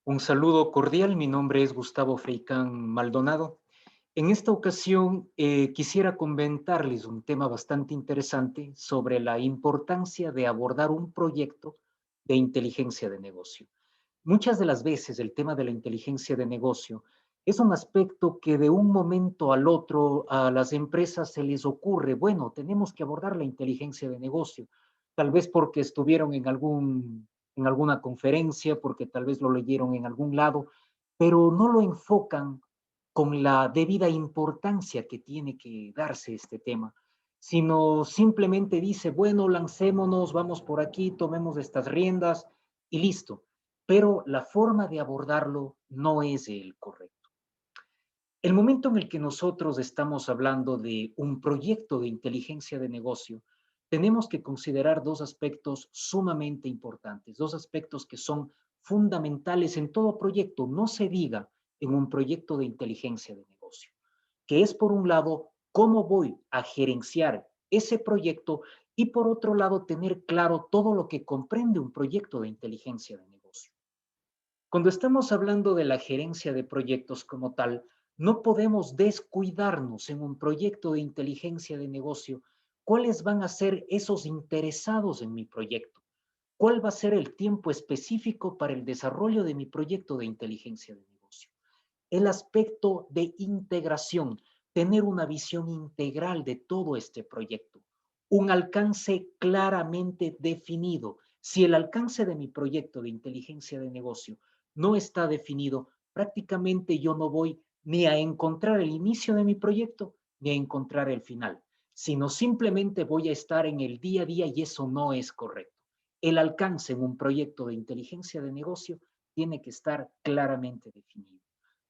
Un saludo cordial, mi nombre es Gustavo Feicán Maldonado. En esta ocasión quisiera comentarles un tema bastante interesante sobre la importancia de abordar un proyecto de inteligencia de negocio. Muchas de las veces el tema de la inteligencia de negocio es un aspecto que de un momento al otro a las empresas se les ocurre, bueno, tenemos que abordar la inteligencia de negocio, tal vez porque estuvieron en alguna conferencia, porque tal vez lo leyeron en algún lado, pero no lo enfocan con la debida importancia que tiene que darse este tema, sino simplemente dice, bueno, lancémonos, vamos por aquí, tomemos estas riendas y listo. Pero la forma de abordarlo no es el correcto. El momento en el que nosotros estamos hablando de un proyecto de inteligencia de negocio, tenemos que considerar dos aspectos sumamente importantes, dos aspectos que son fundamentales en todo proyecto, no se diga en un proyecto de inteligencia de negocio, que es por un lado cómo voy a gerenciar ese proyecto y por otro lado tener claro todo lo que comprende un proyecto de inteligencia de negocio. Cuando estamos hablando de la gerencia de proyectos como tal, no podemos descuidarnos en un proyecto de inteligencia de negocio cuáles van a ser esos interesados en mi proyecto, cuál va a ser el tiempo específico para el desarrollo de mi proyecto de inteligencia de negocio. El aspecto de integración, tener una visión integral de todo este proyecto, un alcance claramente definido. Si el alcance de mi proyecto de inteligencia de negocio no está definido, prácticamente yo no voy ni a encontrar el inicio de mi proyecto ni a encontrar el final, sino simplemente voy a estar en el día a día y eso no es correcto. El alcance en un proyecto de inteligencia de negocio tiene que estar claramente definido.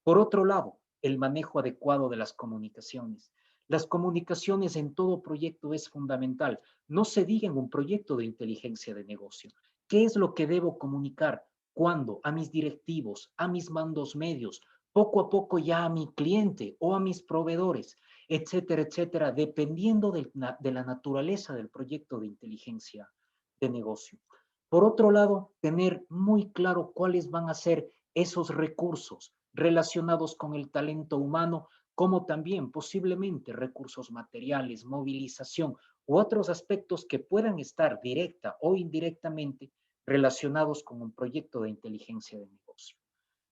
Por otro lado, el manejo adecuado de las comunicaciones. Las comunicaciones en todo proyecto es fundamental. No se diga en un proyecto de inteligencia de negocio. ¿Qué es lo que debo comunicar? ¿Cuándo? A mis directivos, a mis mandos medios, poco a poco ya a mi cliente o a mis proveedores, etcétera, etcétera, dependiendo de la naturaleza del proyecto de inteligencia de negocio. Por otro lado, tener muy claro cuáles van a ser esos recursos relacionados con el talento humano, como también posiblemente recursos materiales, movilización u otros aspectos que puedan estar directa o indirectamente relacionados con un proyecto de inteligencia de negocio.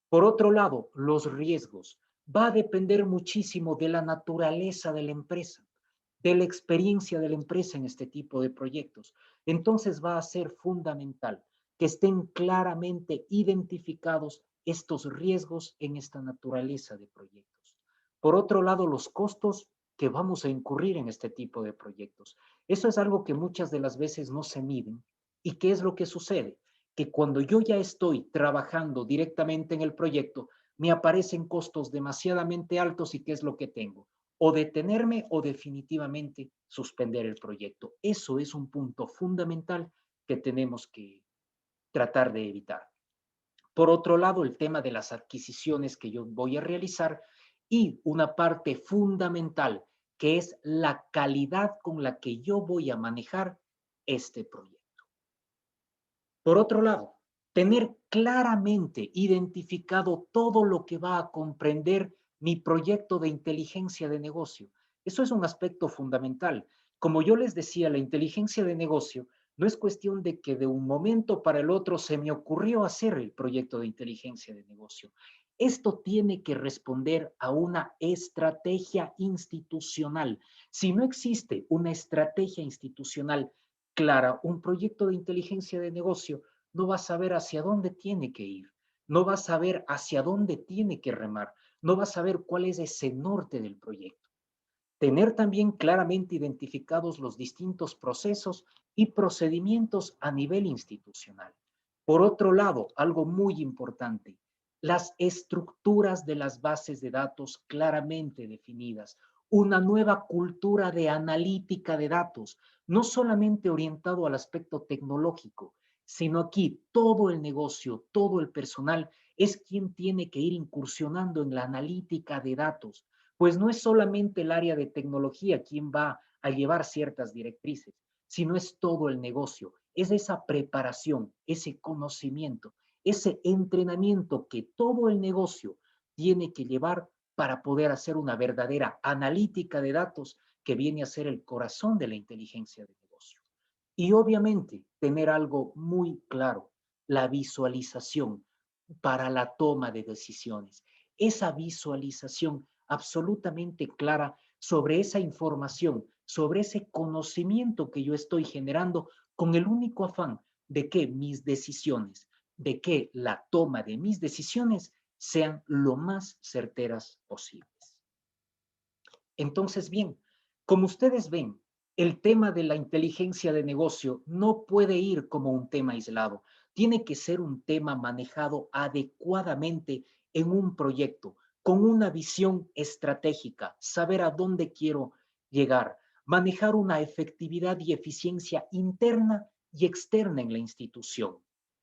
Por otro lado, los riesgos. Va a depender muchísimo de la naturaleza de la empresa, de la experiencia de la empresa en este tipo de proyectos. Entonces va a ser fundamental que estén claramente identificados estos riesgos en esta naturaleza de proyectos. Por otro lado, los costos que vamos a incurrir en este tipo de proyectos. Eso es algo que muchas de las veces no se miden. ¿Y qué es lo que sucede? Que cuando yo ya estoy trabajando directamente en el proyecto, me aparecen costos demasiadamente altos y ¿qué es lo que tengo? O detenerme o definitivamente suspender el proyecto. Eso es un punto fundamental que tenemos que tratar de evitar. Por otro lado, el tema de las adquisiciones que yo voy a realizar y una parte fundamental que es la calidad con la que yo voy a manejar este proyecto. Por otro lado, tener claramente identificado todo lo que va a comprender mi proyecto de inteligencia de negocio. Eso es un aspecto fundamental. Como yo les decía, la inteligencia de negocio no es cuestión de que de un momento para el otro se me ocurrió hacer el proyecto de inteligencia de negocio. Esto tiene que responder a una estrategia institucional. Si no existe una estrategia institucional clara, un proyecto de inteligencia de negocio no va a saber hacia dónde tiene que ir, no va a saber hacia dónde tiene que remar, no va a saber cuál es ese norte del proyecto. Tener también claramente identificados los distintos procesos y procedimientos a nivel institucional. Por otro lado, algo muy importante, las estructuras de las bases de datos claramente definidas, una nueva cultura de analítica de datos, no solamente orientado al aspecto tecnológico, sino aquí todo el negocio, todo el personal es quien tiene que ir incursionando en la analítica de datos, pues no es solamente el área de tecnología quien va a llevar ciertas directrices, sino es todo el negocio, es esa preparación, ese conocimiento, ese entrenamiento que todo el negocio tiene que llevar para poder hacer una verdadera analítica de datos que viene a ser el corazón de la inteligencia de negocio. Y obviamente tener algo muy claro, la visualización para la toma de decisiones. Esa visualización absolutamente clara sobre esa información, sobre ese conocimiento que yo estoy generando con el único afán de que mis decisiones, de que la toma de mis decisiones sean lo más certeras posibles. Entonces, bien, como ustedes ven, el tema de la inteligencia de negocio no puede ir como un tema aislado. Tiene que ser un tema manejado adecuadamente en un proyecto, con una visión estratégica, saber a dónde quiero llegar, manejar una efectividad y eficiencia interna y externa en la institución,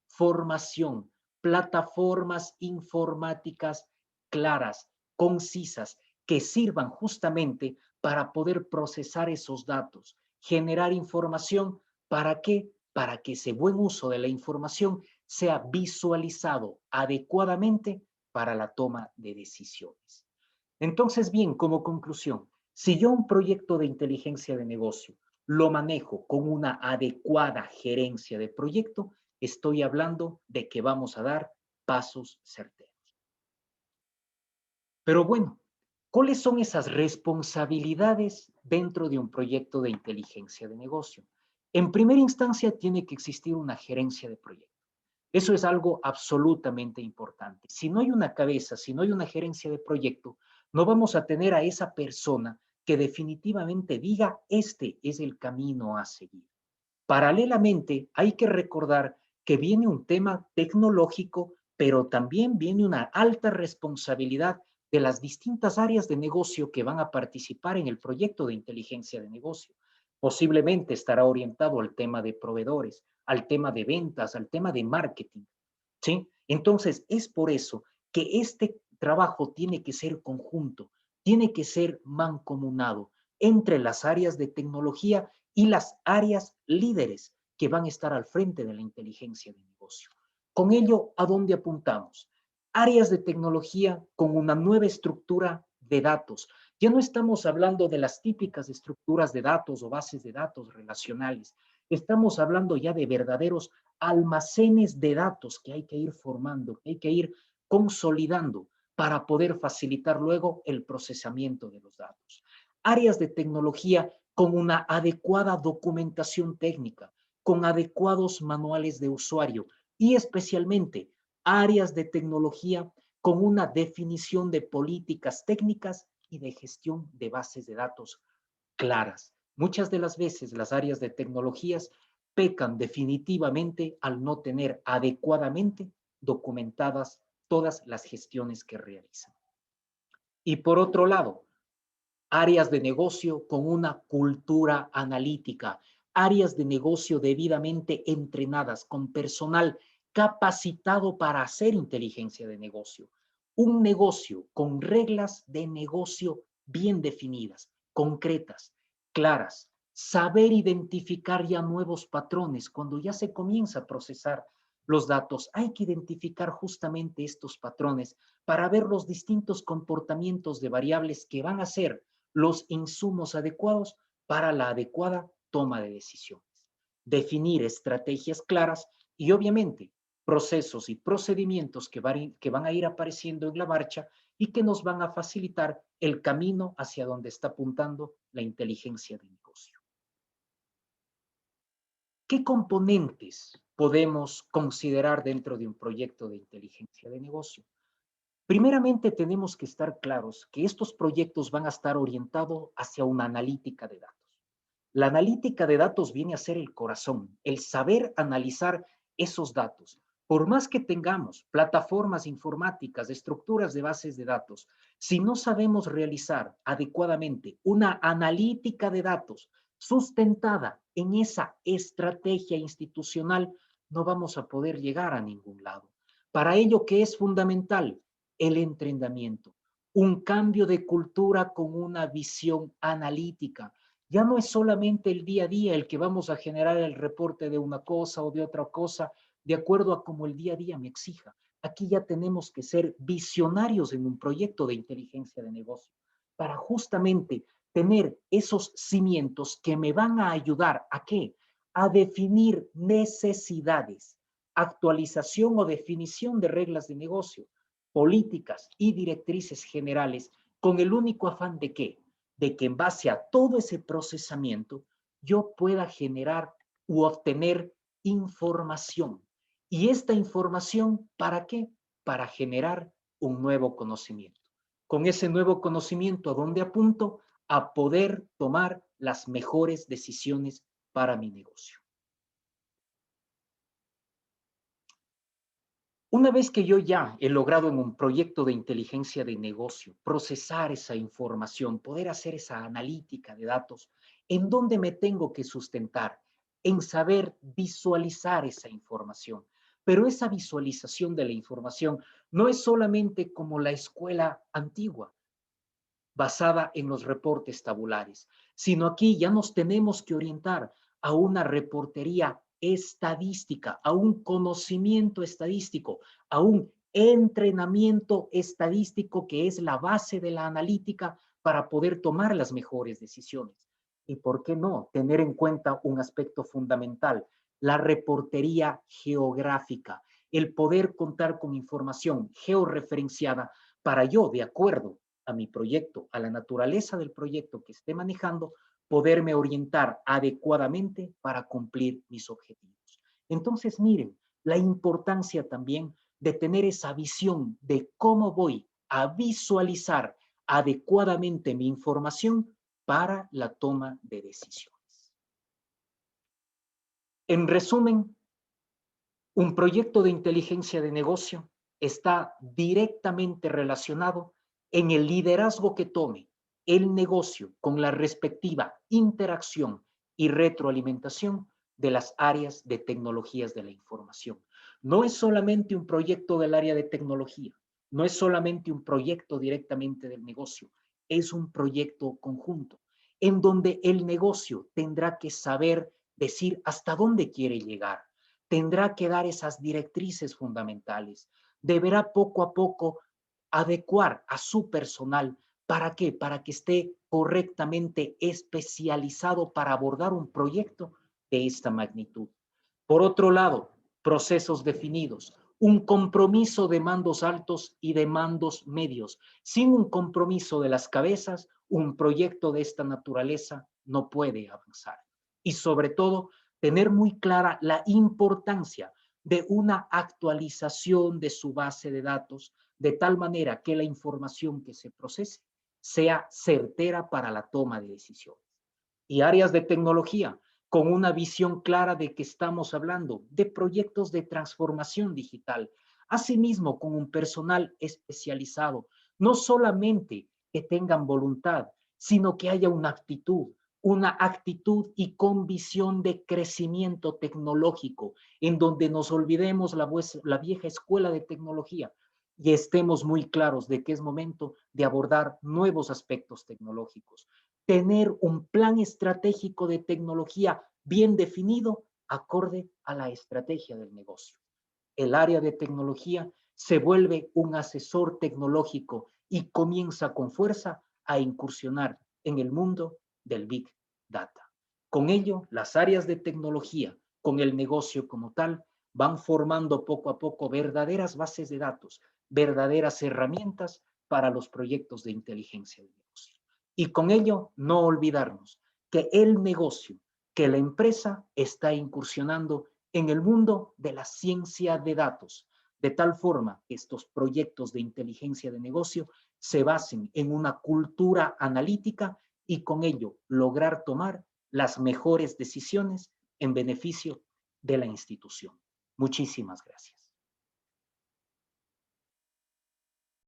formación, plataformas informáticas claras, concisas, que sirvan justamente para poder procesar esos datos, generar información. ¿Para qué? Para que ese buen uso de la información sea visualizado adecuadamente para la toma de decisiones. Entonces, bien, como conclusión, si yo un proyecto de inteligencia de negocio lo manejo con una adecuada gerencia de proyecto, estoy hablando de que vamos a dar pasos certeros. Pero bueno, ¿cuáles son esas responsabilidades dentro de un proyecto de inteligencia de negocio? En primera instancia, tiene que existir una gerencia de proyecto. Eso es algo absolutamente importante. Si no hay una cabeza, si no hay una gerencia de proyecto, no vamos a tener a esa persona que definitivamente diga, este es el camino a seguir. Paralelamente, hay que recordar que viene un tema tecnológico, pero también viene una alta responsabilidad de las distintas áreas de negocio que van a participar en el proyecto de inteligencia de negocio. Posiblemente estará orientado al tema de proveedores, al tema de ventas, al tema de marketing, ¿sí? Entonces, es por eso que este trabajo tiene que ser conjunto, tiene que ser mancomunado entre las áreas de tecnología y las áreas líderes que van a estar al frente de la inteligencia de negocio. Con ello, ¿a dónde apuntamos? Áreas de tecnología con una nueva estructura de datos. Ya no estamos hablando de las típicas estructuras de datos o bases de datos relacionales. Estamos hablando ya de verdaderos almacenes de datos que hay que ir formando, que hay que ir consolidando para poder facilitar luego el procesamiento de los datos. Áreas de tecnología con una adecuada documentación técnica, con adecuados manuales de usuario y especialmente áreas de tecnología con una definición de políticas técnicas y de gestión de bases de datos claras. Muchas de las veces las áreas de tecnologías pecan definitivamente al no tener adecuadamente documentadas todas las gestiones que realizan. Y por otro lado, áreas de negocio con una cultura analítica, áreas de negocio debidamente entrenadas, con personal capacitado para hacer inteligencia de negocio. Un negocio con reglas de negocio bien definidas, concretas, claras. Saber identificar ya nuevos patrones cuando ya se comienza a procesar los datos. Hay que identificar justamente estos patrones para ver los distintos comportamientos de variables que van a ser los insumos adecuados para la adecuada toma de decisiones. Definir estrategias claras y obviamente procesos y procedimientos que van a ir apareciendo en la marcha y que nos van a facilitar el camino hacia donde está apuntando la inteligencia de negocio. ¿Qué componentes podemos considerar dentro de un proyecto de inteligencia de negocio? Primeramente, tenemos que estar claros que estos proyectos van a estar orientados hacia una analítica de datos. La analítica de datos viene a ser el corazón, el saber analizar esos datos. Por más que tengamos plataformas informáticas, estructuras de bases de datos, si no sabemos realizar adecuadamente una analítica de datos sustentada en esa estrategia institucional, no vamos a poder llegar a ningún lado. Para ello, ¿qué es fundamental? El entrenamiento, un cambio de cultura con una visión analítica. Ya no es solamente el día a día el que vamos a generar el reporte de una cosa o de otra cosa, de acuerdo a cómo el día a día me exija. Aquí ya tenemos que ser visionarios en un proyecto de inteligencia de negocio para justamente tener esos cimientos que me van a ayudar ¿a qué? A definir necesidades, actualización o definición de reglas de negocio, políticas y directrices generales con el único afán de ¿qué? De que en base a todo ese procesamiento yo pueda generar u obtener información. ¿Y esta información para qué? Para generar un nuevo conocimiento. Con ese nuevo conocimiento, ¿a dónde apunto? A poder tomar las mejores decisiones para mi negocio. Una vez que yo ya he logrado en un proyecto de inteligencia de negocio procesar esa información, poder hacer esa analítica de datos, ¿en dónde me tengo que sustentar? En saber visualizar esa información. Pero esa visualización de la información no es solamente como la escuela antigua, basada en los reportes tabulares, sino aquí ya nos tenemos que orientar a una reportería estadística, a un conocimiento estadístico, a un entrenamiento estadístico que es la base de la analítica para poder tomar las mejores decisiones. Y por qué no tener en cuenta un aspecto fundamental, la reportería geográfica, el poder contar con información georreferenciada para yo, de acuerdo a mi proyecto, a la naturaleza del proyecto que esté manejando, poderme orientar adecuadamente para cumplir mis objetivos. Entonces, miren, la importancia también de tener esa visión de cómo voy a visualizar adecuadamente mi información para la toma de decisiones. En resumen, un proyecto de inteligencia de negocio está directamente relacionado en el liderazgo que tome el negocio con la respectiva interacción y retroalimentación de las áreas de tecnologías de la información. No es solamente un proyecto del área de tecnología, no es solamente un proyecto directamente del negocio, es un proyecto conjunto en donde el negocio tendrá que saber decir hasta dónde quiere llegar, tendrá que dar esas directrices fundamentales, deberá poco a poco adecuar a su personal. ¿Para qué? Para que esté correctamente especializado para abordar un proyecto de esta magnitud. Por otro lado, procesos definidos, un compromiso de mandos altos y de mandos medios. Sin un compromiso de las cabezas, un proyecto de esta naturaleza no puede avanzar. Y sobre todo, tener muy clara la importancia de una actualización de su base de datos, de tal manera que la información que se procese sea certera para la toma de decisiones. Y áreas de tecnología, con una visión clara de que estamos hablando de proyectos de transformación digital, asimismo con un personal especializado, no solamente que tengan voluntad, sino que haya una actitud y con visión de crecimiento tecnológico, en donde nos olvidemos la vieja escuela de tecnología y estemos muy claros de que es momento de abordar nuevos aspectos tecnológicos. Tener un plan estratégico de tecnología bien definido acorde a la estrategia del negocio. El área de tecnología se vuelve un asesor tecnológico y comienza con fuerza a incursionar en el mundo del Big Data. Con ello, las áreas de tecnología, con el negocio como tal, van formando poco a poco verdaderas bases de datos, verdaderas herramientas para los proyectos de inteligencia del negocio. Y con ello, no olvidarnos que el negocio, que la empresa está incursionando en el mundo de la ciencia de datos, de tal forma que estos proyectos de inteligencia de negocio se basen en una cultura analítica y con ello lograr tomar las mejores decisiones en beneficio de la institución. Muchísimas gracias.